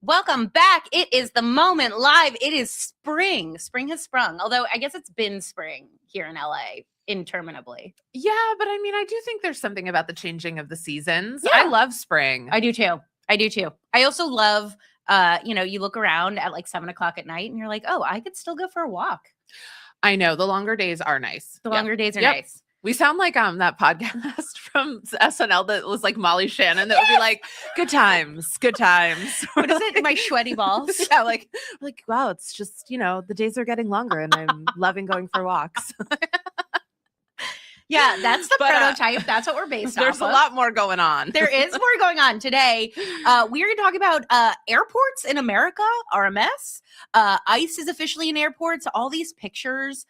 Welcome back. It is the moment live. It is spring. Spring has sprung. Although I guess it's been spring here in LA interminably. Yeah, but I mean, I do think there's something about the changing of the seasons. Yeah. I love spring. I do too. I also love, you look around at like 7 o'clock at night and you're like, oh, I could still go for a walk. I know. The longer days are nice. The longer days are nice. We sound like that podcast from SNL that was like Molly Shannon that would be like, good times. What is it? My sweaty balls. Yeah, like, wow, it's just, the days are getting longer and I'm loving going for walks. Yeah, that's the prototype. That's what we're based off of. There's a lot more going on. There is more going on today. We're going to talk about airports in America are a mess. ICE is officially in airports. All these pictures,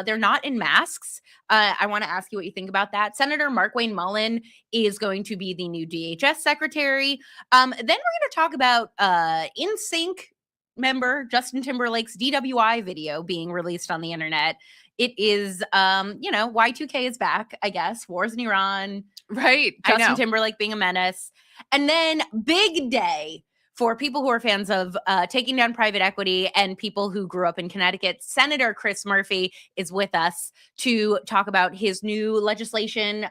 they're not in masks. I want to ask you what you think about that. Senator Markwayne Mullin is going to be the new DHS secretary. Then we're going to talk about NSYNC member Justin Timberlake's DWI video being released on the internet. It is, Y2K is back, I guess. Wars in Iran. Right. Justin Timberlake being a menace. And then big day for people who are fans of taking down private equity and people who grew up in Connecticut. Senator Chris Murphy is with us to talk about his new legislation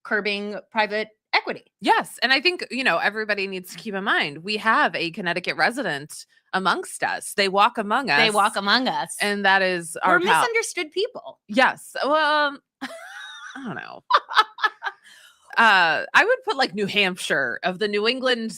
curbing private equity. Yes. And I think, everybody needs to keep in mind, we have a Connecticut resident amongst us. They walk among us. And that is our misunderstood people. Yes. Well, I don't know. I would put like New Hampshire of the New England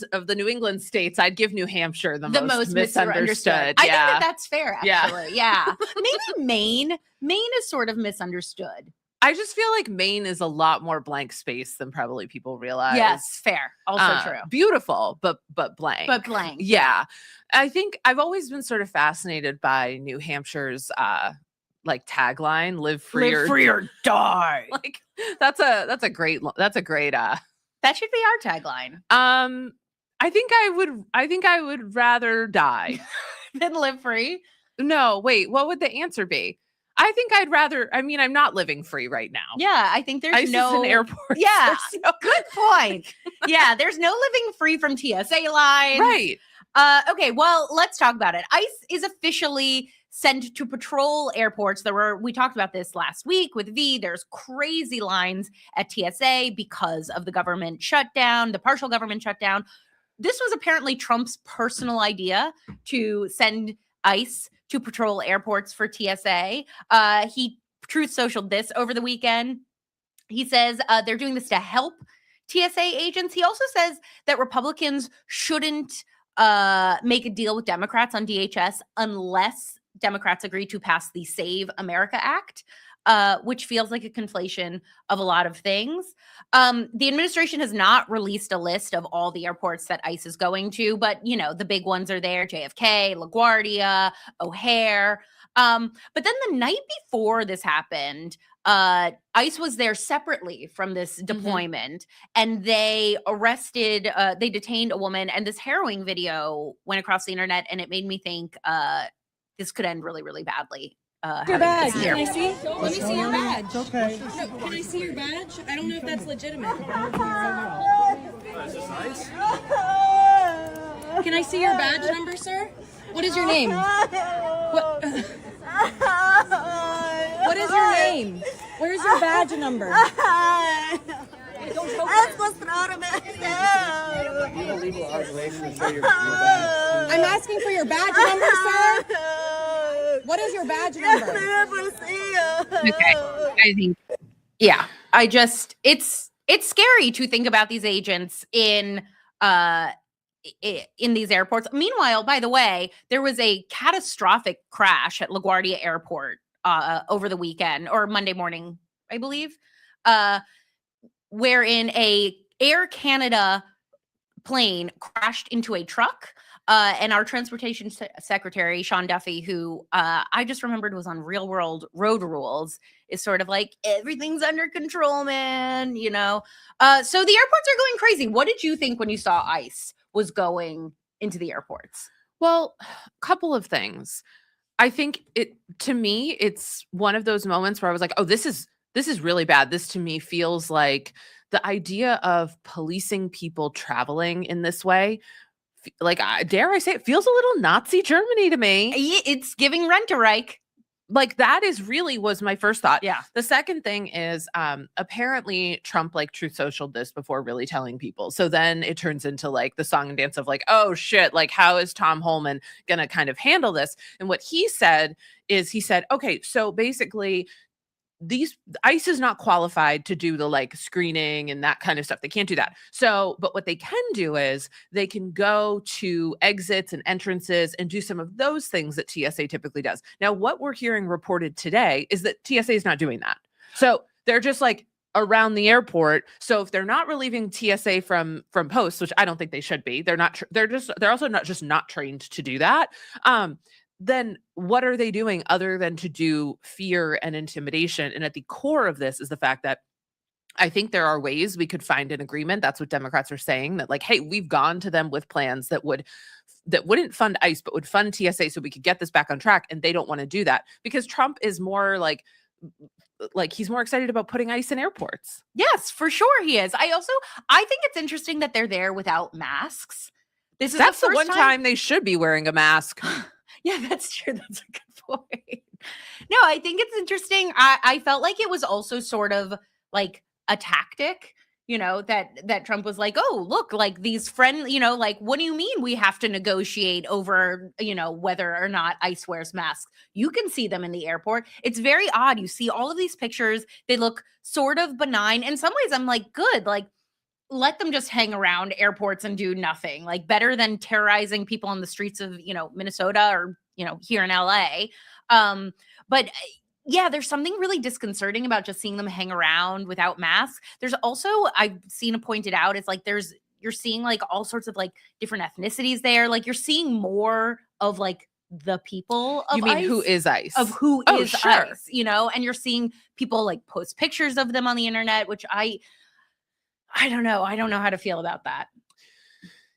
states. I'd give New Hampshire the most misunderstood. I think that's fair, actually. Yeah. Maybe Maine. Maine is sort of misunderstood. I just feel like Maine is a lot more blank space than probably people realize. Yes, fair. Also true. Beautiful, but blank. But blank. Yeah. I think I've always been sort of fascinated by New Hampshire's tagline, live free or die. Like that's a great that should be our tagline. I think I would rather die than live free. No, wait, what would the answer be? I think I'm not living free right now. Yeah, I think there's ICE is an airport. Yeah, good point. Yeah, there's no living free from TSA lines. Right. Okay, well, let's talk about it. ICE is officially sent to patrol airports. We talked about this last week with V. There's crazy lines at TSA because of the government shutdown, the partial government shutdown. This was apparently Trump's personal idea to send ICE to patrol airports for TSA. He Truth Socialed this over the weekend. He says they're doing this to help TSA agents. He also says that Republicans shouldn't make a deal with Democrats on DHS unless Democrats agree to pass the Save America Act, which feels like a conflation of a lot of things. The administration has not released a list of all the airports that ICE is going to, but, the big ones are there, JFK, LaGuardia, O'Hare. But then the night before this happened, ICE was there separately from this deployment, and they detained a woman, and this harrowing video went across the internet, and it made me think this could end really, really badly. Your badge. Can I see? Let me see your badge. Okay. No, can I see your badge? I don't know if that's legitimate. Is this nice? Can I see your badge number, sir? What is your name? What is your name? Where's your badge number? I'm supposed to automatic. I'm asking for your badge number, sir. What is your badge number? Okay, I think, yeah. It's scary to think about these agents in these airports. Meanwhile, by the way, there was a catastrophic crash at LaGuardia Airport over the weekend or Monday morning, I believe, wherein a Air Canada plane crashed into a truck. And our transportation secretary, Sean Duffy, who I just remembered was on Real World Road Rules, is sort of like, everything's under control, man, So the airports are going crazy. What did you think when you saw ICE was going into the airports? Well, a couple of things. I think to me, it's one of those moments where I was like, oh, this is really bad. This to me feels like the idea of policing people traveling in this way like, dare I say, it feels a little Nazi Germany to me. It's giving Rent-a-Reich. Like, that is really was my first thought. Yeah. The second thing is apparently Trump like Truth Socialed this before really telling people. So then it turns into like the song and dance of like, oh shit, like how is Tom Holman gonna kind of handle this? And what he said is okay, so basically ICE is not qualified to do the like screening and that kind of stuff. They can't do that. So, but what they can do is they can go to exits and entrances and do some of those things that TSA typically does. Now, what we're hearing reported today is that TSA is not doing that. So they're just like around the airport. So if they're not relieving TSA from posts, which I don't think they should be, they're also not trained to do that. Then what are they doing other than to do fear and intimidation? And at the core of this is the fact that I think there are ways we could find an agreement. That's what Democrats are saying, that like, hey, we've gone to them with plans that wouldn't fund ICE, but would fund TSA so we could get this back on track. And they don't want to do that because Trump is more like he's more excited about putting ICE in airports. Yes, for sure he is. I think it's interesting that they're there without masks. That's the one time they should be wearing a mask. Yeah, that's true. That's a good point. No, I think it's interesting. I felt like it was also sort of like a tactic, that Trump was like, oh, look, like these like, what do you mean we have to negotiate over, whether or not ICE wears masks? You can see them in the airport. It's very odd. You see all of these pictures. They look sort of benign. In some ways, I'm like, good. Like, let them just hang around airports and do nothing, like better than terrorizing people on the streets of, Minnesota or, here in LA. But yeah, there's something really disconcerting about just seeing them hang around without masks. There's also, I've seen it pointed out, it's like you're seeing like all sorts of like different ethnicities there. Like you're seeing more of like the people of You mean ICE, who is ICE? of who Oh, is sure. ICE, and you're seeing people like post pictures of them on the internet, which I don't know. I don't know how to feel about that.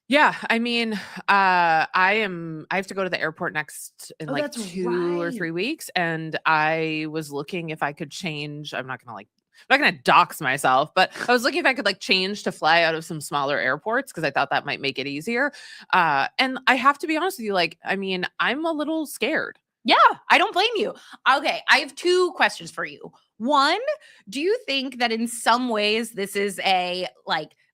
Yeah, I mean, I have to go to the airport next in like 2 or 3 weeks, and I was looking if I could change. I'm not gonna dox myself, but I was looking if I could like change to fly out of some smaller airports because I thought that might make it easier. And I have to be honest with you, like, I mean, I'm a little scared. Yeah, I don't blame you. Okay, I have 2 questions for you. One, do you think that in some ways this is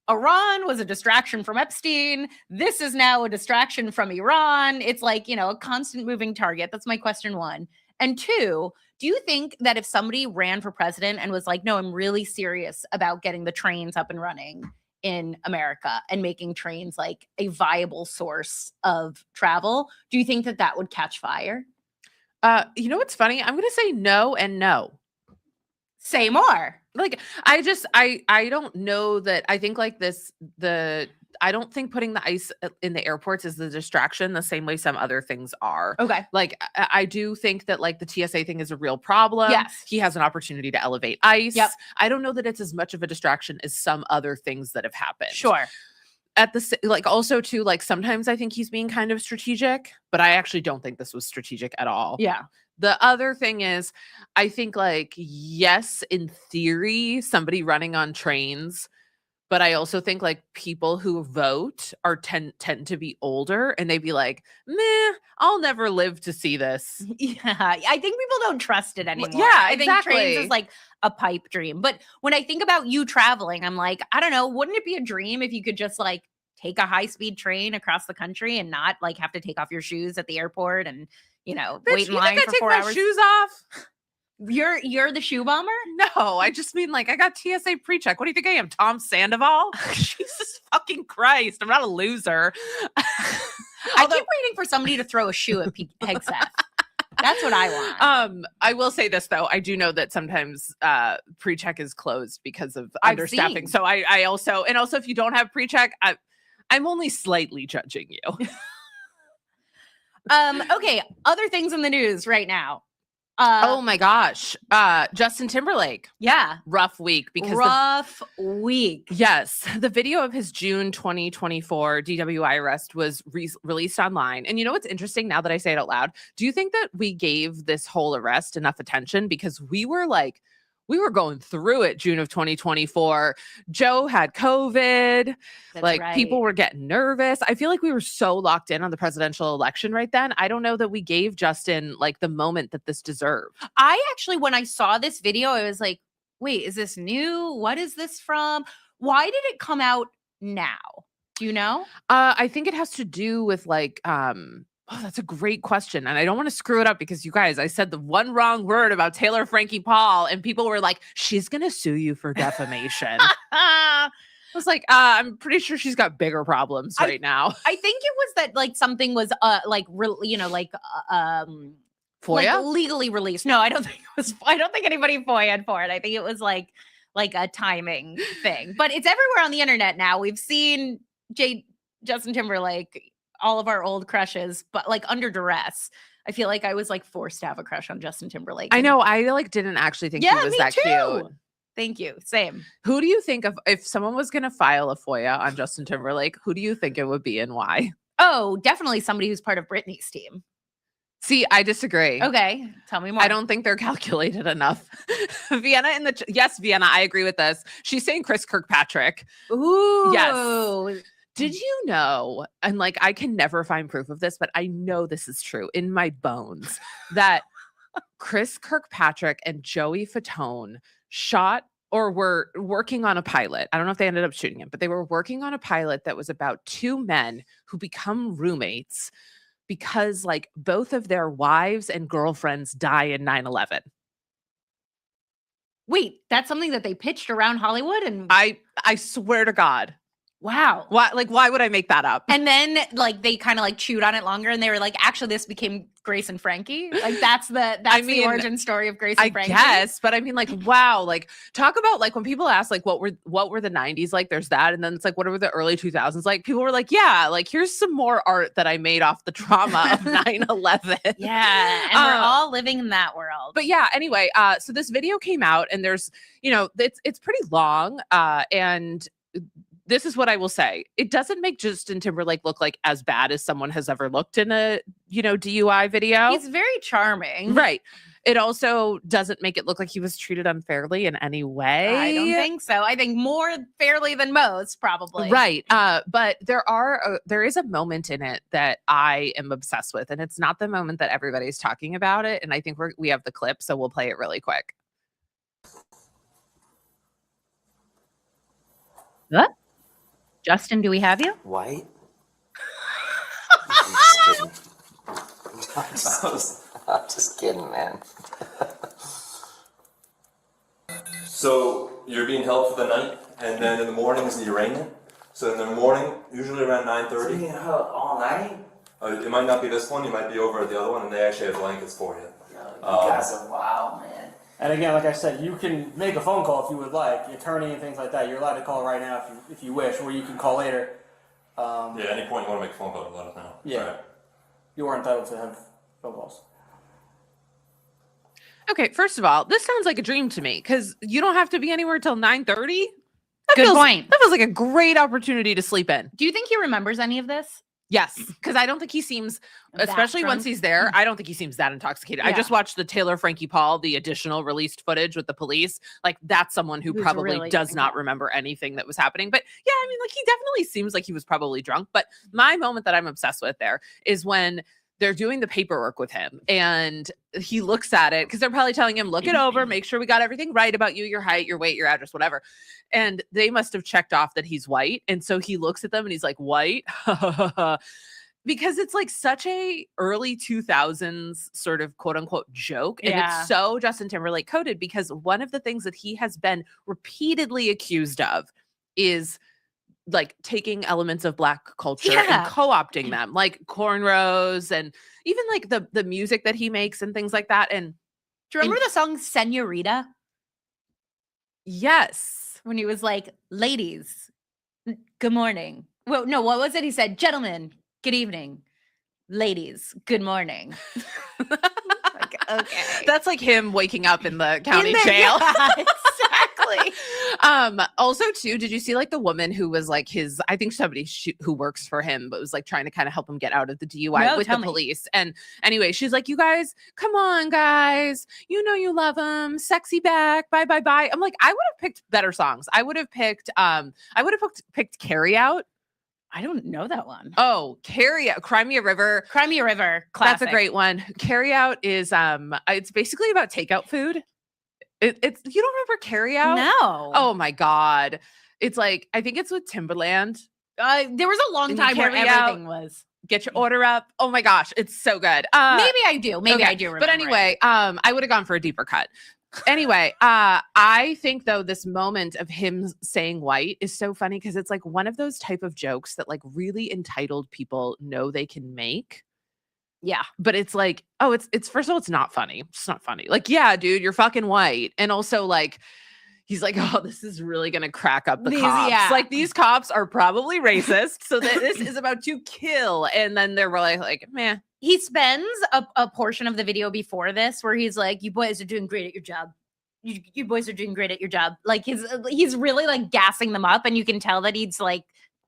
Iran was a distraction from Epstein? This is now a distraction from Iran. It's like, a constant moving target. That's my question 1. And 2, do you think that if somebody ran for president and was like, no, I'm really serious about getting the trains up and running in America and making trains like a viable source of travel, do you think that would catch fire? What's funny? I'm going to say no and no. Say more. Like, I don't know that. I think like I don't think putting the ICE in the airports is the distraction the same way some other things are. Okay. Like, I do think that like the TSA thing is a real problem. Yes. He has an opportunity to elevate ICE. Yep. I don't know that it's as much of a distraction as some other things that have happened. Sure. Also too, like sometimes I think he's being kind of strategic, but I actually don't think this was strategic at all. Yeah. The other thing is, I think like, yes, in theory, somebody running on trains, but I also think like people who vote tend to be older and they'd be like, meh, I'll never live to see this. Yeah. I think people don't trust it anymore. Yeah, I think exactly. trains is like a pipe dream. But when I think about you traveling, I'm like, I don't know, wouldn't it be a dream if you could just like take a high-speed train across the country and not like have to take off your shoes at the airport and, wait in line for 4 hours? My shoes off? You're the shoe bomber? No, I just mean like I got TSA pre-check. What do you think I am, Tom Sandoval? Jesus fucking Christ, I'm not a loser. I keep waiting for somebody to throw a shoe at Hegseth. That's what I want. I will say this though. I do know that sometimes pre-check is closed because of understaffing. So I also if you don't have pre-check, I'm only slightly judging you. Okay, other things in the news right now. Oh my gosh. Justin Timberlake. Yeah. Rough week week. Yes. The video of his June 2024 DWI arrest was released online. And you know what's interesting now that I say it out loud? Do you think that we gave this whole arrest enough attention? Because we were we were going through it June of 2024. Joe had COVID. That's like right. people were getting nervous. I feel like we were so locked in on the presidential election right then. I don't know that we gave Justin like the moment that this deserved. I actually, when I saw this video, I was like, wait, is this new? What is this from? Why did it come out now? Do you know? I think it has to do with like, oh, that's a great question. And I don't want to screw it up because you guys, I said the one wrong word about Taylor Frankie Paul and people were like, she's going to sue you for defamation. I was like, I'm pretty sure she's got bigger problems right now. I think it was that like something was FOIA? like legally released. No, I don't think it was. I don't think anybody FOIA'd for it. I think it was like a timing thing. But it's everywhere on the internet now. We've seen Justin Timberlake, all of our old crushes, but like under duress. I feel like I was like forced to have a crush on Justin Timberlake. I know. I like didn't actually think he was me that too. cute. Thank you. Same. Who do you think of if someone was going to file a FOIA on Justin Timberlake? Who do you think it would be and why? Oh, definitely somebody who's part of Britney's team. See, I disagree. Okay, tell me more. I don't think they're calculated enough. Vienna in the yes, Vienna. I agree with this. She's saying Chris Kirkpatrick. Ooh, yes. Did you know? And like, I can never find proof of this, but I know this is true in my bones that Chris Kirkpatrick and Joey Fatone shot or were working on a pilot. I don't know if they ended up shooting him, but they were working on a pilot that was about two men who become roommates because like both of their wives and girlfriends die in 9/11. Wait, that's something that they pitched around Hollywood? And I swear to God. Wow. Why would I make that up? And then like they kind of like chewed on it longer and they were like, actually, this became Grace and Frankie. Like that's the origin story of Grace and Frankie. I guess, but I mean, like, wow, like talk about like when people ask like what were the 90s like, there's that. And then it's like, what were the early 2000s like? People were like, yeah, like here's some more art that I made off the trauma of 9/11. Yeah. And we're all living in that world. But yeah, anyway, so this video came out and there's, it's pretty long. And this is what I will say. It doesn't make Justin Timberlake look like as bad as someone has ever looked in a, DUI video. He's very charming. Right. It also doesn't make it look like he was treated unfairly in any way. I don't think so. I think more fairly than most, probably. Right. But there is a moment in it that I am obsessed with, and it's not the moment that everybody's talking about it. And I think we have the clip, so we'll play it really quick. What? Justin, do we have you? White? I'm just kidding. I'm just kidding, man. So you're being held for the night, and then in the morning is the arraignment. So in the morning, usually around 9:30. Being held all night? It might not be this one. You might be over at the other one, and they actually have blankets for you. You guys are wild, man. And again, like I said, you can make a phone call if you would like, attorney and things like that. You're allowed to call right now if you wish, or you can call later. Yeah, any point you want to make a phone call, let us know. Yeah. All right. You are entitled to have phone calls. Okay, first of all, this sounds like a dream to me because you don't have to be anywhere till 9:30. Good point. That feels like a great opportunity to sleep in. Do you think he remembers any of this? Yes, because I don't think he seems, especially once he's there, I don't think he seems that intoxicated. Yeah. I just watched the Taylor Frankie Paul, the additional released footage with the police. Like that's someone who Who's probably really does not drunk. remember anything that was happening. But yeah, I mean, like he definitely seems like he was probably drunk. But my moment that I'm obsessed with there is when they're doing the paperwork with him and he looks at it because they're probably telling him, look it over, make sure we got everything right about you, your height, your weight, your address, whatever. And they must have checked off that he's white. And so he looks at them and he's like, white? Because it's like such a early 2000s sort of quote unquote joke. And it's so Justin Timberlake coded because one of the things that he has been repeatedly accused of is like taking elements of Black culture and co-opting them, like cornrows and even like the music that he makes and things like that. And Do you remember the song Senorita? yes, When he was like, ladies, good morning. Well, no, what was it? He said, gentlemen, good evening. Ladies, good morning. Like, okay. that's like him waking up in the county jail. Yeah, exactly. Also too, did you see like the woman who was like I think somebody who works for him, but was like trying to kind of help him get out of the DUI with the police. And anyway, she's like, you guys, come on, guys. You know you love him. Sexy back. Bye, bye, bye. I'm like, I would have picked better songs. I would have picked Carry Out. I don't know that one. Oh, Carry Out, Cry Me a River. Cry Me a River. Classic. That's a great one. Carry Out is it's basically about takeout food. It's you don't remember Carry Out? No. Oh my God. It's like, I think it's with Timberland. There was a long time where everything was. Get your order up. Oh my gosh, it's so good. Maybe I do. Maybe okay. I do remember. But anyway, I would have gone for a deeper cut. Anyway, I think though this moment of him saying white is so funny because it's like one of those type of jokes that like really entitled people know they can make. Yeah. But it's like, oh, it's first of all, it's not funny. It's not funny. Like, yeah, dude, you're fucking white. And also like, he's like, oh, this is really going to crack up the cops. Yeah. Like these cops are probably racist. So that this is about to kill. And then they're really like, meh. He spends a portion of the video before this where he's like, you boys are doing great at your job. You boys are doing great at your job. Like he's really like gassing them up. And you can tell that he's like,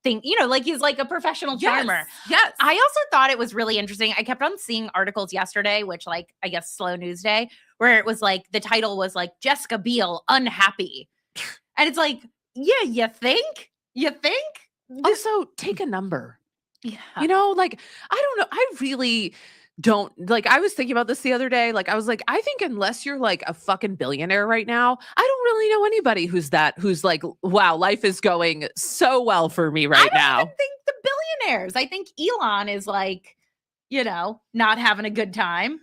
like he's like a professional charmer. Yes. I also thought it was really interesting. I kept on seeing articles yesterday, which like, I guess slow news day, where it was like, the title was like Jessica Biel unhappy. And it's like, yeah, you think? Also take a number. Yeah. You know, like, I don't know. I really don't like, I was thinking about this the other day. Like, I was like, I think unless you're like a fucking billionaire right now, I don't really know anybody who's like, wow, life is going so well for me right now. I don't even think the billionaires. I think Elon is like, not having a good time.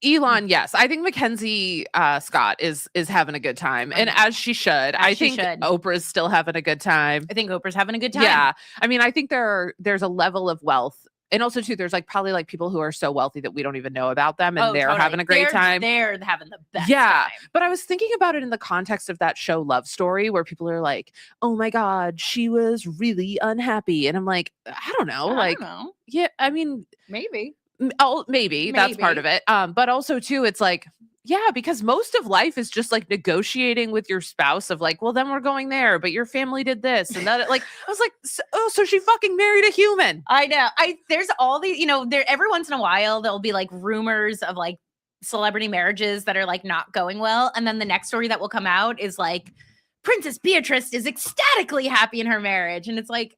Elon, yes. I think Mackenzie Scott is having a good time. And as she should. I think Oprah's still having a good time. I think Oprah's having a good time. Yeah. I mean, I think there's a level of wealth. And also, too, there's like probably like people who are so wealthy that we don't even know about them and they're having a great time. They're having the best time. But I was thinking about it in the context of that show Love Story, where people are like, oh my God, she was really unhappy. And I'm like, I don't know. I don't know. Yeah, I mean, maybe that's part of it. But also, too, it's like, yeah, because most of life is just like negotiating with your spouse of like, well, then we're going there, but your family did this and that. Like, I was like, so she fucking married a human. I know. There's all these, there every once in a while there'll be like rumors of like celebrity marriages that are like not going well, and then the next story that will come out is like Princess Beatrice is ecstatically happy in her marriage, and it's like,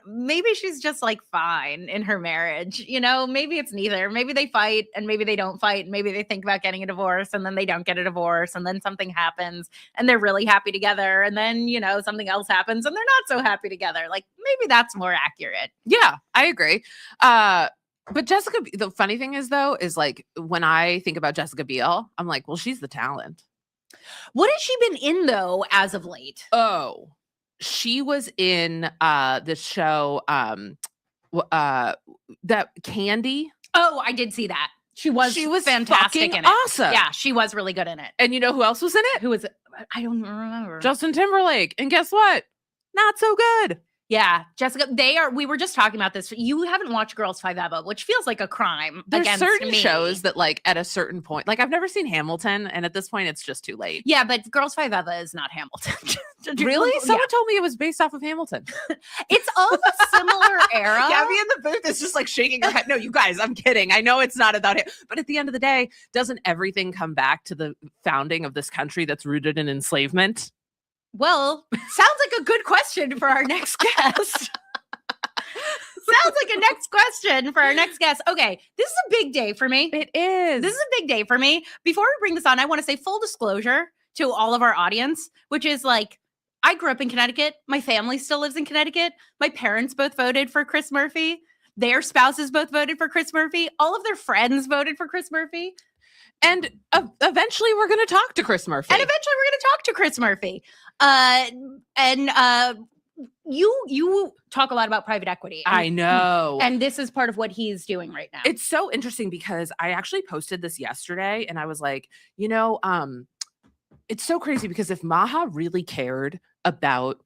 maybe she's just like fine in her marriage, maybe it's neither. Maybe they fight and maybe they don't fight, and maybe they think about getting a divorce and then they don't get a divorce, and then something happens and they're really happy together, and then something else happens and they're not so happy together. Like, maybe that's more accurate. Yeah, I agree. But Jessica, the funny thing is though, is like when I think about Jessica Biel, I'm like, well, she's the talent. What has she been in though as of late? Oh, she was in this show that Candy. Oh, I did see that. She was fantastic in it. Awesome. Yeah, she was really good in it. And you know who else was in it? Who was it? I don't remember. Justin Timberlake. And guess what? Not so good. Yeah, Jessica, we were just talking about this. You haven't watched Girls 5 Eva, which feels like a crime. There's against certain me. shows that like at a certain point, like I've never seen Hamilton, and at this point it's just too late. Yeah, but Girls 5 Eva is not Hamilton. Really? Someone told me it was based off of Hamilton. It's of a similar era. Gabby in the booth is just like shaking her head. No, you guys, I'm kidding. I know it's not about it. But at the end of the day, doesn't everything come back to the founding of this country that's rooted in enslavement? Well, sounds like a good question for our next guest. Sounds like a next question for our next guest. Okay, this is a big day for me. It is. This is a big day for me. Before we bring this on, I want to say full disclosure to all of our audience, which is like, I grew up in Connecticut. My family still lives in Connecticut. My parents both voted for Chris Murphy. Their spouses both voted for Chris Murphy. All of their friends voted for Chris Murphy. And eventually we're going to talk to Chris Murphy. You talk a lot about private equity. I know. And this is part of what he's doing right now. It's so interesting because I actually posted this yesterday and I was like, it's so crazy because if Maha really cared about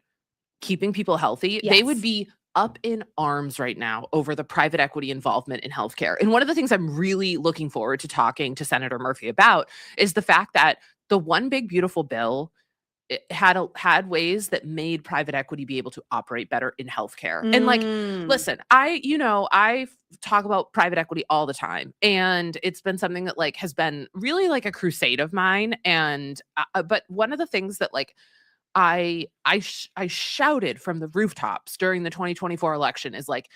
keeping people healthy, they would be up in arms right now over the private equity involvement in healthcare. And one of the things I'm really looking forward to talking to Senator Murphy about is the fact that the One Big Beautiful Bill it had ways that made private equity be able to operate better in healthcare. And like, listen, I talk about private equity all the time, and it's been something that like has been really like a crusade of mine. And but one of the things that like I shouted from the rooftops during the 2024 election is like,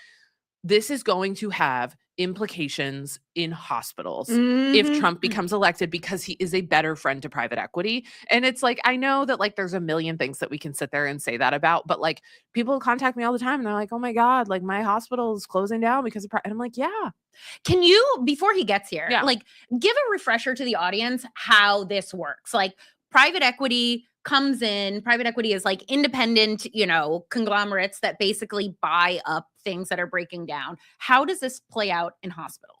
this is going to have implications in hospitals if Trump becomes elected, because he is a better friend to private equity. And it's like, I know that like there's a million things that we can sit there and say that about, but like people contact me all the time and they're like, oh my God, like my hospital is closing down because of and I'm like, yeah. Can you, before he gets here, Yeah. like give a refresher to the audience how this works? Like private equity comes in, private equity is like independent, conglomerates that basically buy up things that are breaking down. How does this play out in hospitals?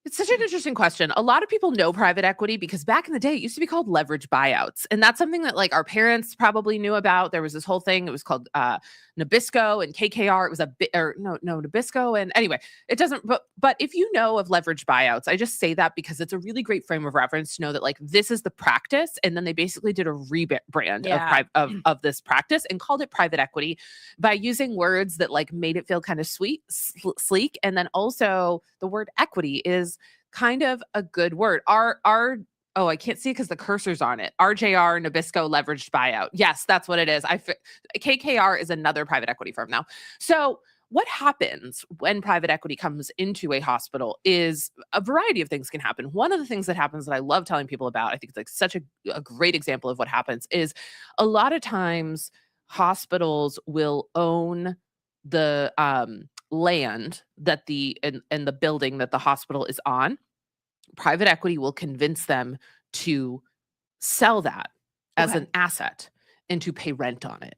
It's such an interesting question. A lot of people know private equity because back in the day, it used to be called leverage buyouts. And that's something that like our parents probably knew about. There was this whole thing. It was called Nabisco and KKR. It was Nabisco. And anyway, it doesn't, but if you know of leverage buyouts, I just say that because it's a really great frame of reference to know that like this is the practice. And then they basically did a rebrand of this practice and called it private equity by using words that like made it feel kind of sweet, sleek. And then also the word equity is kind of a good word. Oh, I can't see it because the cursor's on it. RJR Nabisco leveraged buyout. Yes, that's what it is. KKR is another private equity firm now. So what happens when private equity comes into a hospital is a variety of things can happen. One of the things that happens that I love telling people about, I think it's like such a great example of what happens, is a lot of times hospitals will own the land that and the building that the hospital is on. Private equity will convince them to sell that as an asset and to pay rent on it.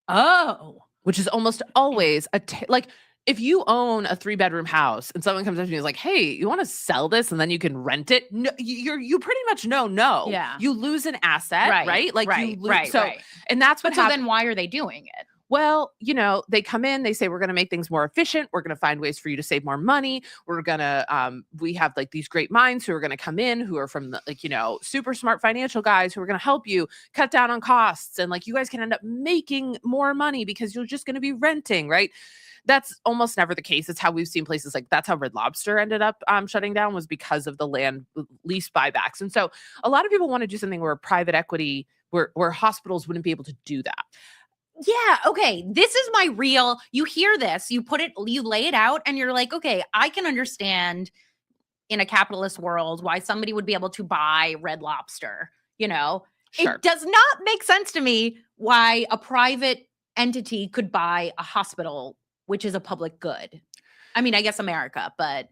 Oh, which is almost always like if you own a 3-bedroom house and someone comes up to me and is like, hey, you want to sell this and then you can rent it? No, you pretty much know no. Yeah. You lose an asset, right? Like you lose. And that's what happens. So then why are they doing it? Well, they come in, they say, we're going to make things more efficient. We're going to find ways for you to save more money. We're going to, we have like these great minds who are going to come in, who are from the, super smart financial guys who are going to help you cut down on costs. And like, you guys can end up making more money because you're just going to be renting, right? That's almost never the case. It's how we've seen places like that's how Red Lobster ended up shutting down, was because of the land lease buybacks. And so a lot of people want to do something where private equity, where hospitals wouldn't be able to do that. Yeah. Okay. This is my real, you hear this, you lay it out and you're like, okay, I can understand in a capitalist world why somebody would be able to buy Red Lobster, Sure. It does not make sense to me why a private entity could buy a hospital, which is a public good. I mean, I guess America, but.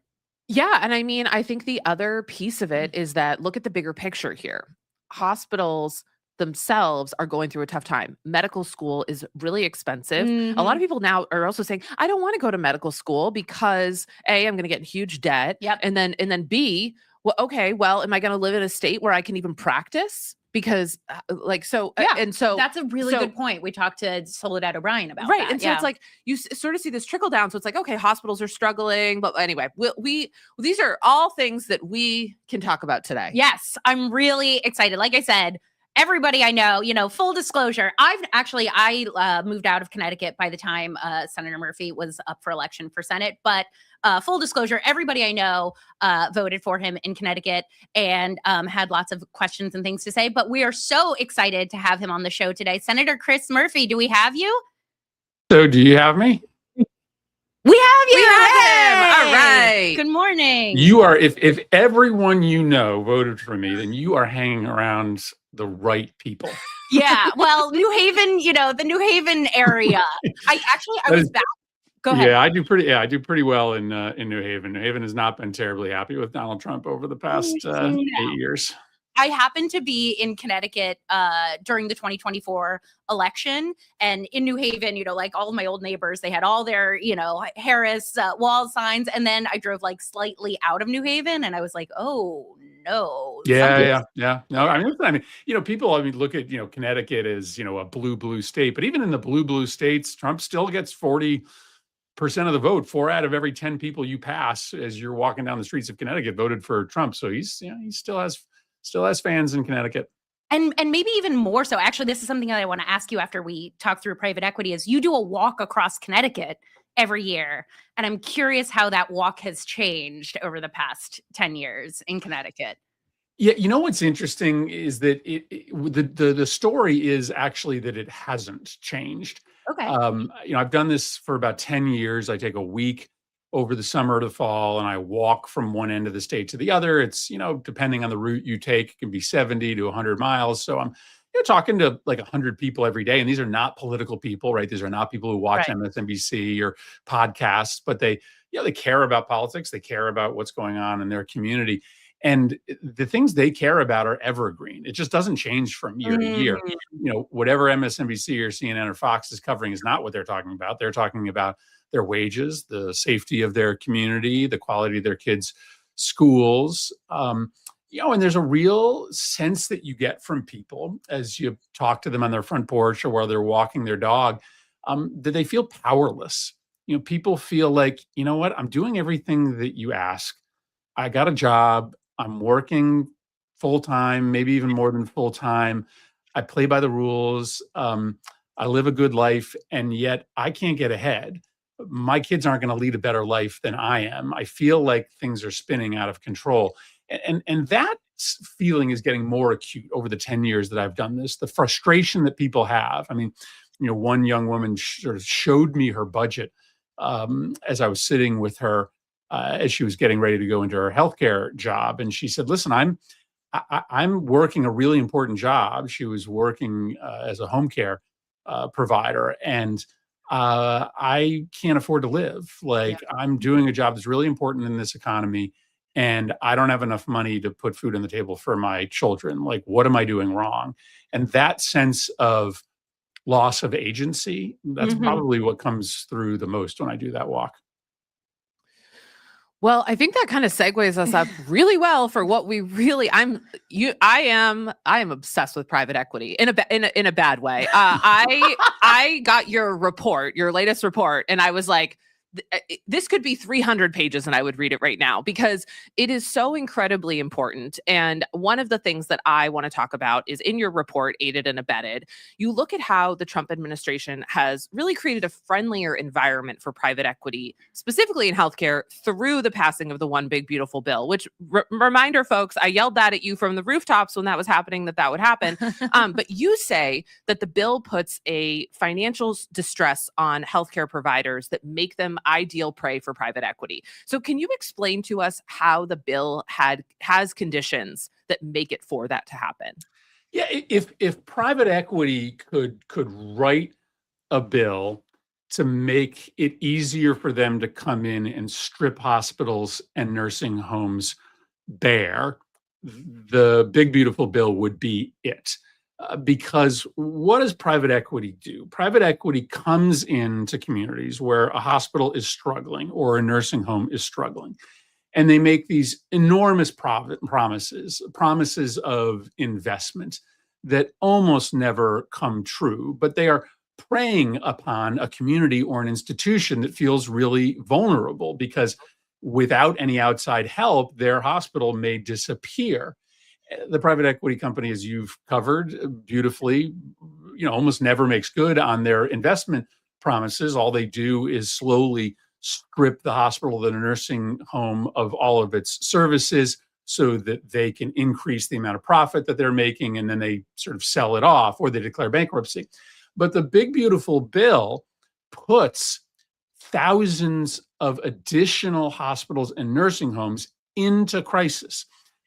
Yeah. And I mean, I think the other piece of it is that look at the bigger picture here. Hospitals themselves are going through a tough time. Medical school is really expensive. A lot of people now are also saying, I don't want to go to medical school because A, I'm going to get in huge debt. Yep. And then B, well, okay, well, am I going to live in a state where I can even practice? Because and so that's a really good point. We talked to Soledad O'Brien about right. that. And so it's like you sort of see this trickle down. So it's like, okay, hospitals are struggling, but anyway, these are all things that we can talk about today. Yes, I'm really excited. Like I said, everybody I know, full disclosure, I moved out of Connecticut by the time Senator Murphy was up for election for Senate. But full disclosure, everybody I know voted for him in Connecticut and had lots of questions and things to say. But we are so excited to have him on the show today. Senator Chris Murphy, do we have you? So do you have me? We have you. We have him. All right. Good morning. You are, if everyone you know voted for me, then you are hanging around the right people. Yeah. Well, New Haven, the New Haven area. I was back. Go ahead. Yeah, I do pretty well in New Haven. New Haven has not been terribly happy with Donald Trump over the past 8 years. I happened to be in Connecticut during the 2024 election, and in New Haven, like all of my old neighbors, they had all their, Harris wall signs. And then I drove like slightly out of New Haven, and I was like, oh no. Yeah. No, I mean, people, look at, Connecticut as, a blue state, but even in the blue states, Trump still gets 40% of the vote. 4 out of every 10 people you pass as you're walking down the streets of Connecticut voted for Trump. So he still has fans in Connecticut. And maybe even more so, actually, this is something that I want to ask you after we talk through private equity, is you do a walk across Connecticut every year. And I'm curious how that walk has changed over the past 10 years in Connecticut. Yeah, you know what's interesting is that the story is actually that it hasn't changed. Okay. I've done this for about 10 years. I take a week over the summer or the fall, and I walk from one end of the state to the other. It's, depending on the route you take, it can be 70 to 100 miles. So I'm talking to like 100 people every day. And these are not political people, right? These are not people who watch MSNBC or podcasts, but they care about politics. They care about what's going on in their community. And the things they care about are evergreen. It just doesn't change from year to year. Whatever MSNBC or CNN or Fox is covering is not what they're talking about. They're talking about their wages, the safety of their community, the quality of their kids' schools. And there's a real sense that you get from people as you talk to them on their front porch or while they're walking their dog, that they feel powerless. People feel like, you know what, I'm doing everything that you ask. I got a job. I'm working full time, maybe even more than full time. I play by the rules. I live a good life, and yet I can't get ahead. My kids aren't going to lead a better life than I am. I feel like things are spinning out of control. And that feeling is getting more acute over the 10 years that I've done this. The frustration that people have. I mean, one young woman sort of showed me her budget as I was sitting with her as she was getting ready to go into her healthcare job. And she said, listen, I'm working a really important job. She was working as a home care provider, and I can't afford to live. I'm doing a job that's really important in this economy, and I don't have enough money to put food on the table for my children. What am I doing wrong? And that sense of loss of agency, that's probably what comes through the most when I do that walk. Well, I think that kind of segues us up really well for what we really. I am obsessed with private equity in a bad way. I got your latest report, and I was like, this could be 300 pages and I would read it right now because it is so incredibly important. And one of the things that I want to talk about is in your report, Aided and Abetted, you look at how the Trump administration has really created a friendlier environment for private equity, specifically in healthcare, through the passing of the One Big Beautiful Bill, which reminder, folks, I yelled that at you from the rooftops when that was happening, that would happen. But you say that the bill puts a financial distress on healthcare providers that make them ideal prey for private equity. So can you explain to us how the bill has conditions that make it for that to happen? Yeah, if private equity could write a bill to make it easier for them to come in and strip hospitals and nursing homes bare, the Big Beautiful Bill would be it. Because what does private equity do? Private equity comes into communities where a hospital is struggling or a nursing home is struggling, and they make these enormous promises of investment that almost never come true, but they are preying upon a community or an institution that feels really vulnerable because without any outside help, their hospital may disappear. The private equity company, as you've covered beautifully, almost never makes good on their investment promises. All they do is slowly strip the hospital, the nursing home, of all of its services so that they can increase the amount of profit that they're making, and then they sort of sell it off or they declare bankruptcy. But the Big Beautiful Bill puts thousands of additional hospitals and nursing homes into crisis.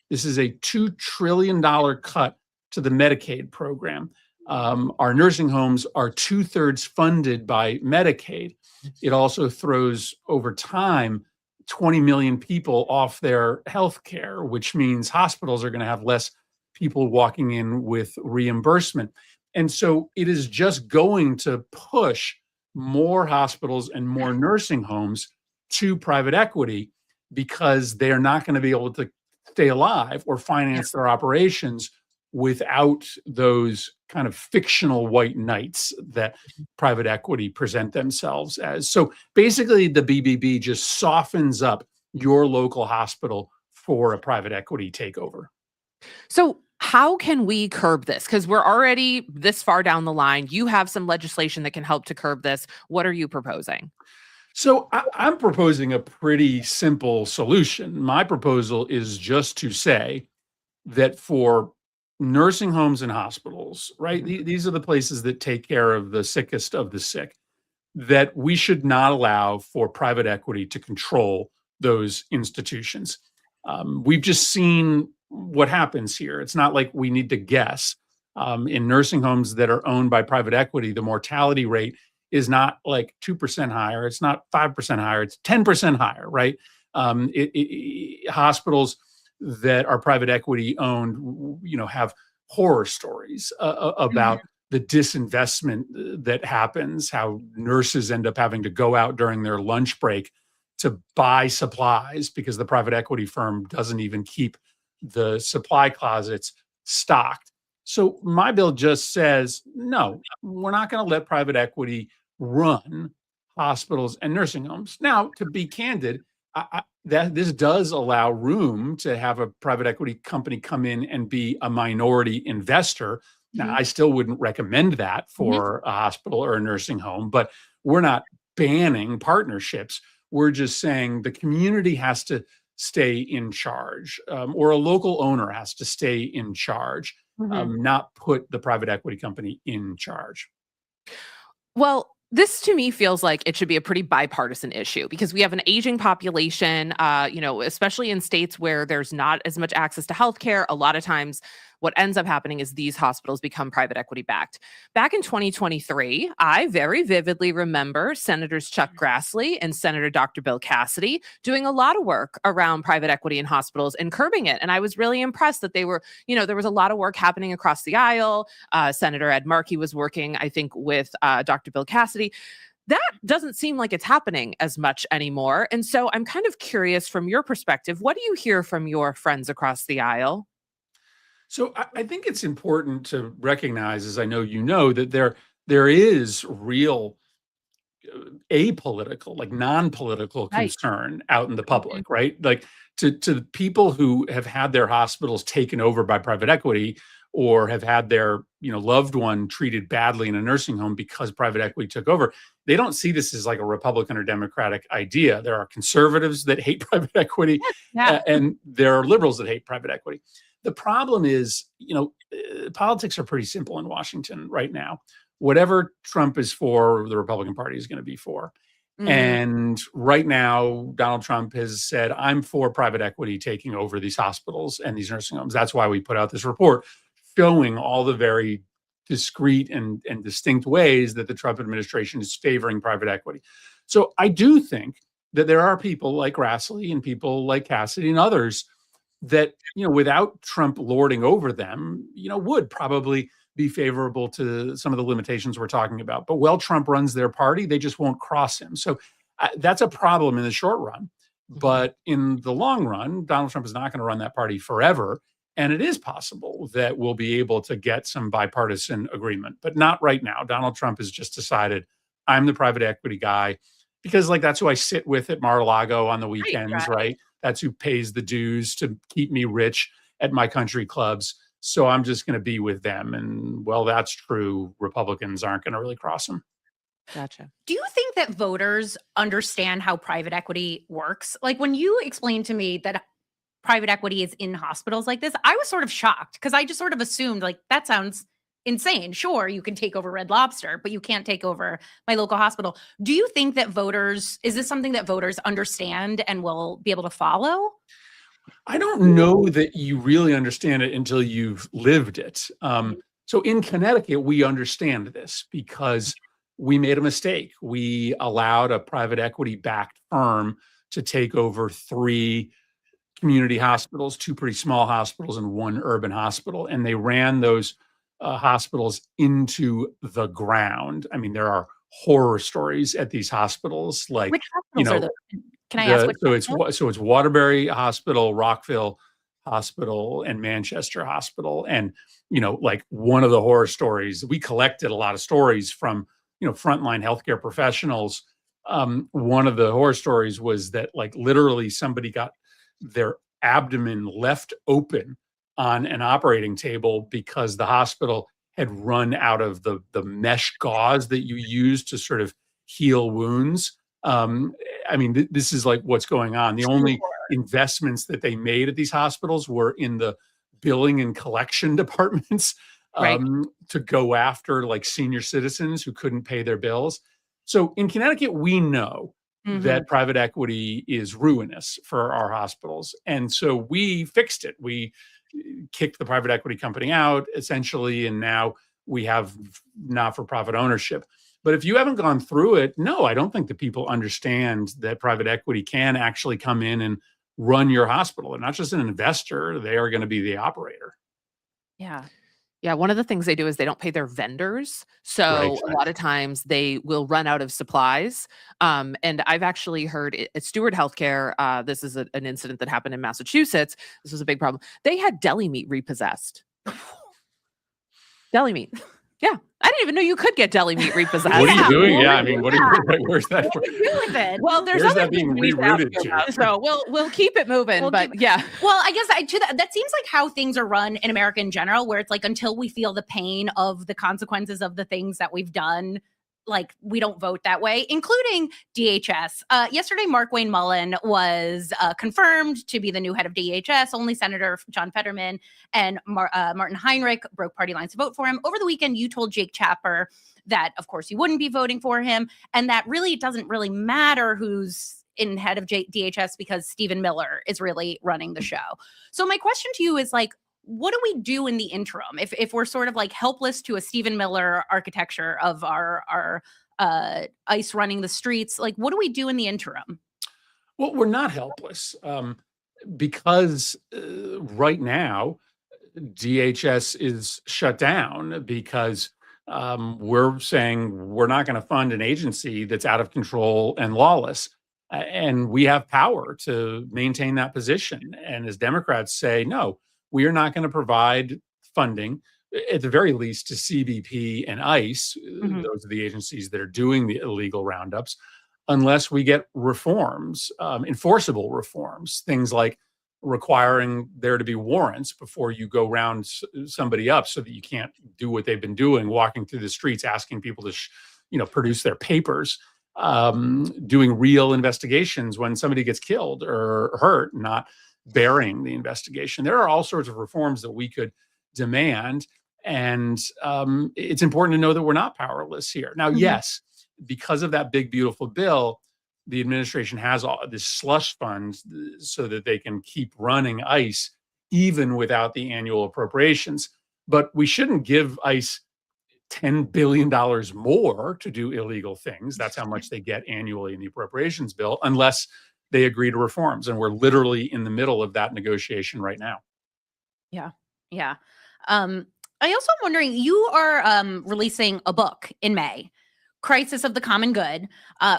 This is a $2 trillion cut to the Medicaid program. Our nursing homes are 2/3 funded by Medicaid. It also throws, over time, 20 million people off their health care, which means hospitals are going to have less people walking in with reimbursement. And so it is just going to push more hospitals and more nursing homes to private equity because they are not going to be able to stay alive or finance their operations without those kind of fictional white knights that private equity present themselves as. So basically, the BBB just softens up your local hospital for a private equity takeover. So how can we curb this? Because we're already this far down the line. You have some legislation that can help to curb this. What are you proposing? So I'm proposing a pretty simple solution. My proposal is just to say that for nursing homes and hospitals, right? These are the places that take care of the sickest of the sick, that we should not allow for private equity to control those institutions. We've just seen what happens here. It's not like we need to guess. In nursing homes that are owned by private equity, the mortality rate is not like 2% higher. It's not 5% higher. It's 10% higher, right? Hospitals that are private equity owned, have horror stories about the disinvestment that happens, how nurses end up having to go out during their lunch break to buy supplies because the private equity firm doesn't even keep the supply closets stocked. So my bill just says, no, we're not going to let private equity run hospitals and nursing homes. Now, to be candid, that this does allow room to have a private equity company come in and be a minority investor. Now, I still wouldn't recommend that for a hospital or a nursing home, but we're not banning partnerships. We're just saying the community has to stay in charge, or a local owner has to stay in charge, not put the private equity company in charge. Well, this to me feels like it should be a pretty bipartisan issue because we have an aging population, especially in states where there's not as much access to healthcare. A lot of times what ends up happening is these hospitals become private equity backed. Back in 2023, I very vividly remember Senators Chuck Grassley and Senator Dr. Bill Cassidy doing a lot of work around private equity in hospitals and curbing it. And I was really impressed that they were, there was a lot of work happening across the aisle. Senator Ed Markey was working, I think, with Dr. Bill Cassidy. That doesn't seem like it's happening as much anymore. And so I'm kind of curious from your perspective, what do you hear from your friends across the aisle? So I think it's important to recognize, as I know you know, that there is real apolitical, like non-political concern out in the public, right? Like to the people who have had their hospitals taken over by private equity or have had their loved one treated badly in a nursing home because private equity took over, they don't see this as like a Republican or Democratic idea. There are conservatives that hate private equity, and there are liberals that hate private equity. The problem is, politics are pretty simple in Washington right now. Whatever Trump is for, the Republican Party is going to be for. And right now, Donald Trump has said, I'm for private equity taking over these hospitals and these nursing homes. That's why we put out this report showing all the very discrete and distinct ways that the Trump administration is favoring private equity. So I do think that there are people like Grassley and people like Cassidy and others that, without Trump lording over them, would probably be favorable to some of the limitations we're talking about. But while Trump runs their party, they just won't cross him. So that's a problem in the short run. But in the long run, Donald Trump is not going to run that party forever. And it is possible that we'll be able to get some bipartisan agreement, but not right now. Donald Trump has just decided, I'm the private equity guy, because that's who I sit with at Mar-a-Lago on the weekends, right? That's who pays the dues to keep me rich at my country clubs. So I'm just going to be with them. And well, that's true. Republicans aren't going to really cross them. Gotcha. Do you think that voters understand how private equity works? Like when you explained to me that private equity is in hospitals like this, I was sort of shocked because I just sort of assumed that sounds insane. Sure, you can take over Red Lobster, but you can't take over my local hospital. Do you think that is this something that voters understand and will be able to follow? I don't know that you really understand it until you've lived it. So in Connecticut, we understand this because we made a mistake. We allowed a private equity-backed firm to take over 3 community hospitals, 2 pretty small hospitals and 1 urban hospital. And they ran those hospitals into the ground. I mean, there are horror stories at these hospitals. Like, which hospitals are those? Can I ask which so it's Waterbury Hospital, Rockville Hospital, and Manchester Hospital. And, one of the horror stories, we collected a lot of stories from, frontline healthcare professionals. One of the horror stories was that literally somebody got their abdomen left open on an operating table because the hospital had run out of the mesh gauze that you use to sort of heal wounds. I mean, this is like what's going on. The only investments that they made at these hospitals were in the billing and collection departments to go after like senior citizens who couldn't pay their bills. So in Connecticut, we know that private equity is ruinous for our hospitals. And so we fixed it. We kicked the private equity company out essentially, and now we have not-for-profit ownership. But if you haven't gone through it, no, I don't think that people understand that private equity can actually come in and run your hospital. They're not just an investor, they are going to be the operator. Yeah. Yeah, one of the things they do is they don't pay their vendors. So a lot of times they will run out of supplies. And I've actually heard at Steward Healthcare, this is an incident that happened in Massachusetts. This was a big problem. They had deli meat repossessed. Deli meat. Yeah. I didn't even know you could get deli meat repossessed. What are you doing? Yeah, I mean, where's that? What do you do with it? Well, there's Where's other that being things we need to ask rerouted you to? about, so we'll keep it moving. But yeah. Well, I guess that seems like how things are run in America in general, where it's like until we feel the pain of the consequences of the things that we've done, like we don't vote that way, including DHS. Yesterday, Markwayne Mullin was confirmed to be the new head of DHS. Only Senator John Fetterman and Martin Heinrich broke party lines to vote for him. Over the weekend, you told Jake Chapper that, of course, you wouldn't be voting for him, and that really it doesn't really matter who's in head of DHS because Stephen Miller is really running the show. So my question to you is like, what do we do in the interim if we're sort of like helpless to a Stephen Miller architecture of our ICE running the streets? Like, what do we do in the interim? Well, we're not helpless because right now DHS is shut down because we're saying we're not going to fund an agency that's out of control and lawless. And we have power to maintain that position. And as Democrats say, no, we are not going to provide funding, at the very least, to CBP and ICE. Those are the agencies that are doing the illegal roundups, unless we get reforms, enforceable reforms, things like requiring there to be warrants before you go round somebody up so that you can't do what they've been doing, walking through the streets, asking people to, produce their papers, doing real investigations when somebody gets killed or hurt, not burying the investigation. There are all sorts of reforms that we could demand. And it's important to know that we're not powerless here. Now, yes, because of that big, beautiful bill, the administration has all this slush fund so that they can keep running ICE even without the annual appropriations. But we shouldn't give ICE $10 billion more to do illegal things. That's how much they get annually in the appropriations bill, unless they agree to reforms. And we're literally in the middle of that negotiation right now. Yeah. I also am wondering, you are releasing a book in May, Crisis of the Common Good,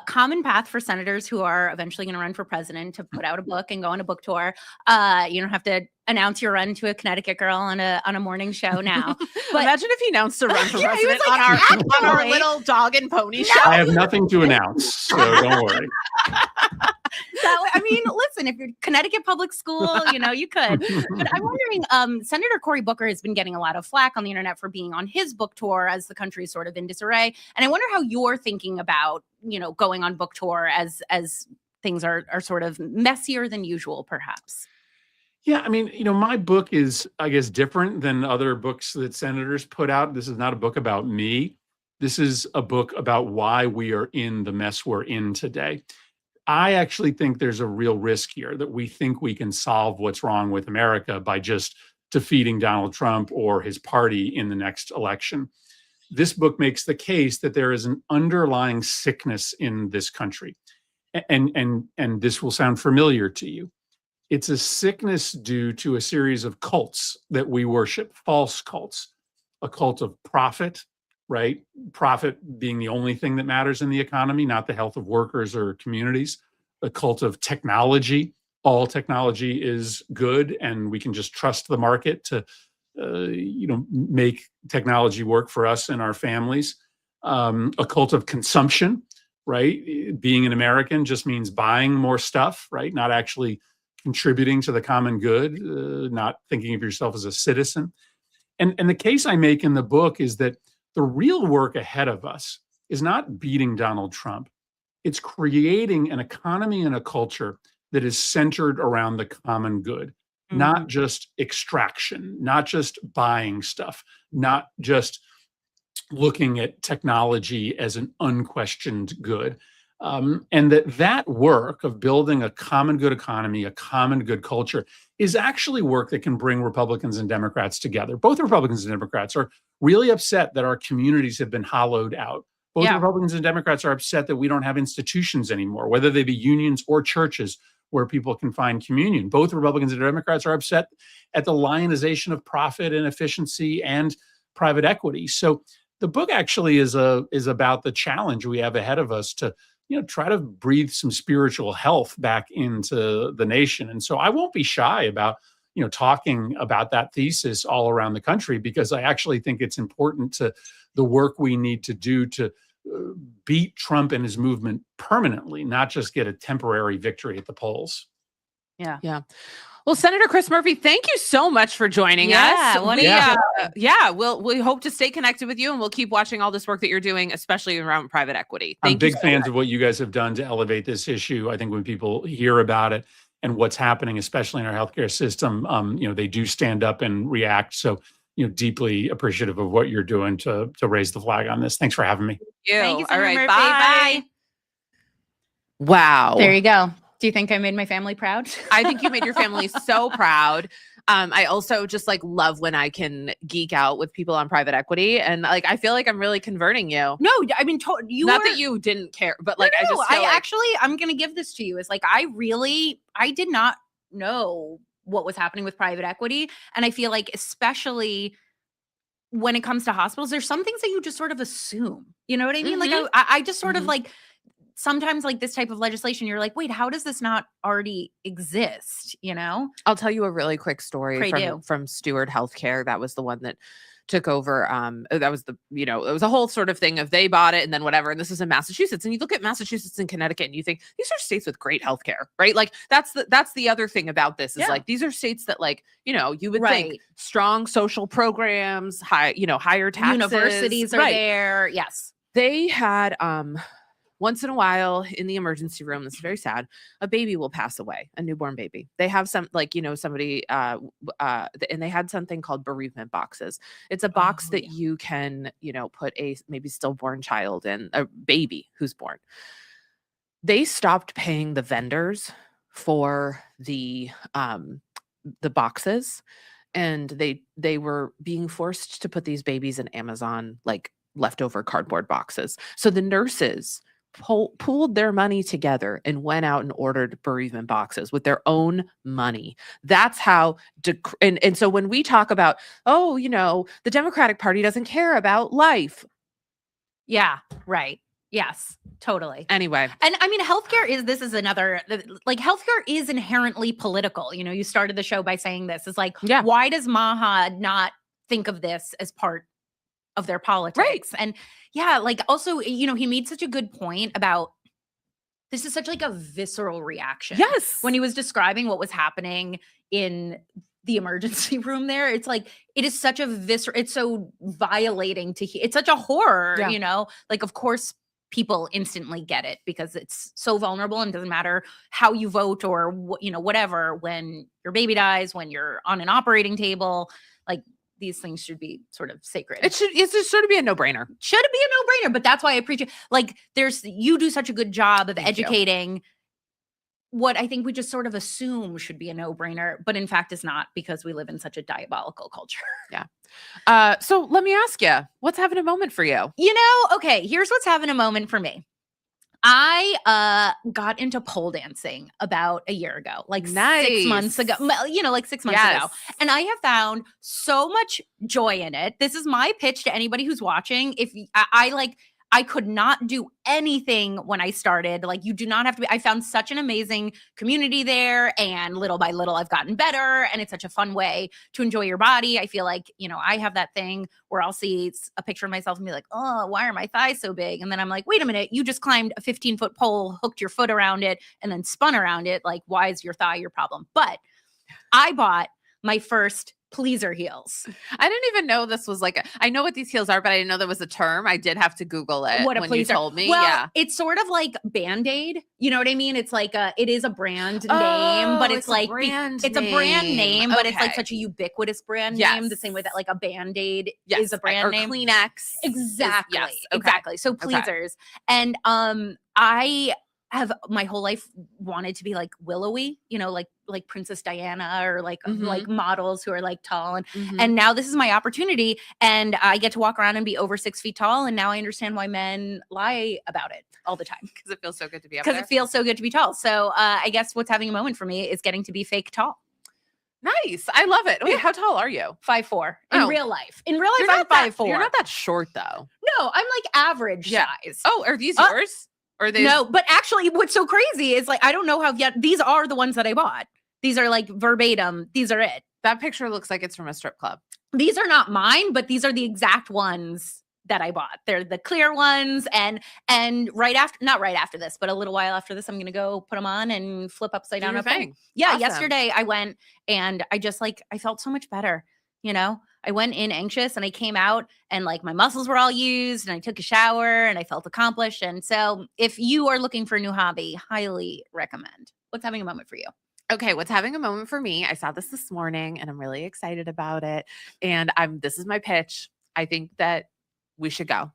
common path for senators who are eventually going to run for president to put out a book and go on a book tour. You don't have to announce your run to a Connecticut girl on a morning show now. But imagine if he announced a run for Yeah, he was president like, on our little dog and pony show. I have nothing to announce, so don't worry. Listen, if you're Connecticut public school, you could. But I'm wondering, Senator Cory Booker has been getting a lot of flack on the internet for being on his book tour as the country is sort of in disarray. And I wonder how you're thinking about, going on book tour as things are sort of messier than usual, perhaps. Yeah, my book is, I guess, different than other books that senators put out. This is not a book about me. This is a book about why we are in the mess we're in today. I actually think there's a real risk here that we think we can solve what's wrong with America by just defeating Donald Trump or his party in the next election. This book makes the case that there is an underlying sickness in this country. And this will sound familiar to you. It's a sickness due to a series of cults that we worship, false cults, a cult of profit, right? Profit being the only thing that matters in the economy, not the health of workers or communities. A cult of technology. All technology is good, and we can just trust the market to, make technology work for us and our families. A cult of consumption, right? Being an American just means buying more stuff, right? Not actually contributing to the common good, not thinking of yourself as a citizen. And the case I make in the book is that the real work ahead of us is not beating Donald Trump. It's creating an economy and a culture that is centered around the common good, not just extraction, not just buying stuff, not just looking at technology as an unquestioned good. And that work of building a common good economy, a common good culture, is actually work that can bring Republicans and Democrats together. Both Republicans and Democrats are really upset that our communities have been hollowed out. Both Republicans and Democrats are upset that we don't have institutions anymore, whether they be unions or churches where people can find communion. Both Republicans and Democrats are upset at the lionization of profit and efficiency and private equity. So the book actually is about the challenge we have ahead of us to try to breathe some spiritual health back into the nation. And so I won't be shy about, talking about that thesis all around the country, because I actually think it's important to the work we need to do to beat Trump and his movement permanently, not just get a temporary victory at the polls. Yeah. Well, Senator Chris Murphy, thank you so much for joining us. We hope to stay connected with you, and we'll keep watching all this work that you're doing, especially around private equity. I'm big fans of what you guys have done to elevate this issue. I think when people hear about it and what's happening, especially in our healthcare system, they do stand up and react. So, deeply appreciative of what you're doing to raise the flag on this. Thanks for having me. Thank you, all right, Murphy. bye. Wow. There you go. Do you think I made my family proud? I think you made your family so proud. I also just love when I can geek out with people on private equity, and I feel like I'm really converting you. No, I mean, that you didn't care, but I'm going to give this to you. It's I did not know what was happening with private equity. And I feel like, especially when it comes to hospitals, there's some things that you just sort of assume, you know what I mean? I just sort of sometimes this type of legislation, you're like, wait, how does this not already exist? I'll tell you a really quick story from Steward Healthcare. That was the one that took over. That was it was a whole sort of thing of they bought it and then whatever. And this was in Massachusetts. And you look at Massachusetts and Connecticut and you think these are states with great healthcare, right? That's the other thing about this is these are states that you would think strong social programs, higher taxes. Universities are there. Yes. They had, once in a while in the emergency room, this is very sad, a baby will pass away, a newborn baby. They have somebody, and they had something called bereavement boxes. It's a box that you can, put a maybe stillborn child in, a baby who's born. They stopped paying the vendors for the boxes, and they were being forced to put these babies in Amazon, leftover cardboard boxes. So the nurses pooled their money together and went out and ordered bereavement boxes with their own money. That's how, and so when we talk about, the Democratic Party doesn't care about life. Yeah, right. Yes, totally. Anyway. And I mean, healthcare is inherently political. You started the show by saying this. It's why does Maha not think of this as part of their politics? Right. And also, he made such a good point about this is such a visceral reaction. Yes. When he was describing what was happening in the emergency room there, it's it is such a it's so violating to hear. It's such a horror, of course people instantly get it because it's so vulnerable and doesn't matter how you vote or whatever, when your baby dies, when you're on an operating table, these things should be sort of sacred. It's just sort of be a no-brainer. Should it be a no-brainer? But that's why I appreciate, you do such a good job of educating what I think we just sort of assume should be a no-brainer, but in fact is not, because we live in such a diabolical culture. Yeah. So let me ask you, what's having a moment for you? Okay, here's what's having a moment for me. I got into pole dancing about a year ago, 6 months ago, 6 months ago. And I have found so much joy in it. This is my pitch to anybody who's watching. If I could not do anything when I started. Like, you do not have to be. I found such an amazing community there, and little by little I've gotten better, and it's such a fun way to enjoy your body. I feel like, you know, I have that thing where I'll see a picture of myself and be like, oh, why are my thighs so big? And then I'm like, wait a minute, you just climbed a 15-foot pole, hooked your foot around it, and then spun around it. Like, why is your thigh your problem? But I bought my first pleaser heels. I didn't even know this was like I know what these heels are, but I didn't know there was a term. I did have to Google it What a when pleaser. you told me. Well, yeah. it's sort of like Band-Aid. You know what I mean? It's like it is a brand name, but it's like it's a brand name, but it's like such a ubiquitous brand name, the same way that like a Band-Aid is a brand name. Or Kleenex. Exactly. Yes. Okay. Exactly. So pleasers. And I have my whole life wanted to be like willowy, you know, like Princess Diana, or like models who are like tall, and now this is my opportunity, and I get to walk around and be over 6 feet tall, and now I understand why men lie about it all the time, because it feels so good to be up there. Because it feels so good to be tall. So I guess what's having a moment for me is getting to be fake tall. Nice. I love it. Wait, how tall are you? 5'4" in real life. In real life, You're I'm 5'4". You're not that short though. No, I'm like average size. Oh, are these yours? Or they? No, but actually what's so crazy is like, I don't know how yet. These are the ones that I bought. These are like verbatim. These are it. That picture looks like it's from a strip club. These are not mine, but these are the exact ones that I bought. They're the clear ones. And not right after this, but a little while after this, I'm going to go put them on and flip upside down. Yeah. Awesome. Yesterday I went and I just like, I felt so much better. You know, I went in anxious and I came out and like my muscles were all used, and I took a shower and I felt accomplished. And so if you are looking for a new hobby, highly recommend. What's having a moment for you? Okay, what's having a moment for me? I saw this morning and I'm really excited about it. And this is my pitch. I think that we should go.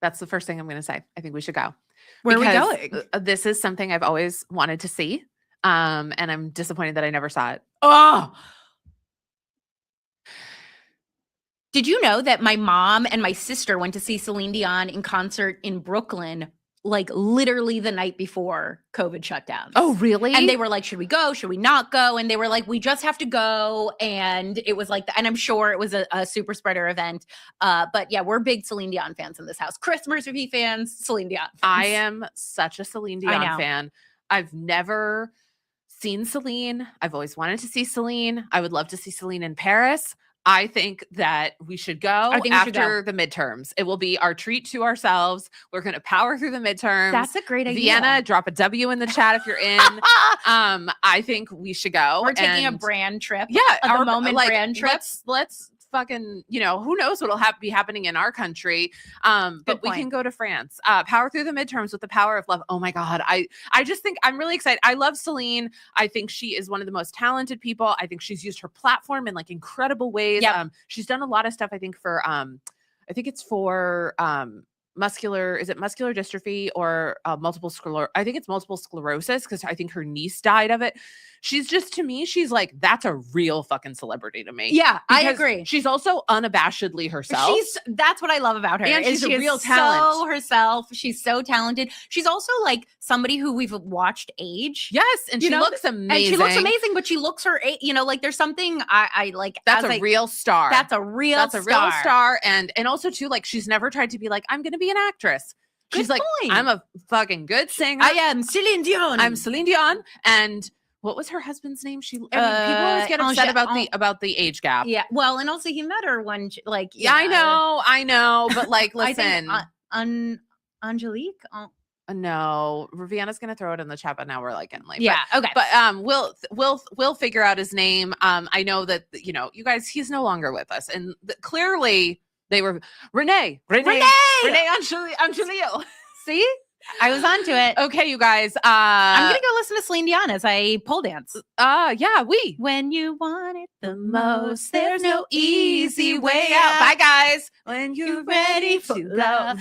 That's the first thing I'm going to say. I think we should go. Where are we going? This is something I've always wanted to see. And I'm disappointed that I never saw it. Oh, did you know that my mom and my sister went to see Celine Dion in concert in Brooklyn, like literally the night before COVID shutdowns? Oh, really? And they were like, should we go? Should we not go? And they were like, we just have to go. And it was like, and I'm sure it was a super spreader event. But yeah, we're big Celine Dion fans in this house. Christmas Repeat fans, Celine Dion fans. I am such a Celine Dion fan. I've never seen Celine. I've always wanted to see Celine. I would love to see Celine in Paris. I think that we should go after the midterms. It will be our treat to ourselves. We're going to power through the midterms. That's a great idea. Vienna, drop a W in the chat if you're in. I think we should go. We're taking a brand trip. Yeah. Our moment brand trip. Let's fucking, you know, who knows what'll be happening in our country. But we can go to France, power through the midterms with the power of love. Oh my God. I just think I'm really excited. I love Celine. I think she is one of the most talented people. I think she's used her platform in like incredible ways. Yep. She's done a lot of stuff, I think for, I think it's for, muscular dystrophy or multiple sclerosis? I think it's multiple sclerosis, because I think her niece died of it. She's just, to me, she's like, that's a real fucking celebrity to me. Yeah, I agree. She's also unabashedly herself. That's what I love about her. And she's a real talent. So herself. She's so talented. She's also like somebody who we've watched age. Yes, and she looks amazing. And she looks amazing, but she looks her age. You know, like there's something I like. That's a real star. That's a real star. And also too, like, she's never tried to be like, I'm going to be an actress. She's like, I'm a fucking good singer. I am Celine Dion. I'm Celine Dion. And what was her husband's name? People always get upset about the age gap. Yeah. Well, and also he met her when like, yeah, I know. But like, listen, Angelique. No, Riviana's gonna throw it in the chat, but now we're like getting late. Yeah, okay. But we'll figure out his name. I know that, you know, you guys, he's no longer with us, and clearly they were Renee Angelillo. See, I was onto it. Okay, you guys. I'm gonna go listen to Celine Dion as I pole dance. Yeah, when you want it the most, there's no easy way out. Bye, guys. When you're ready for love.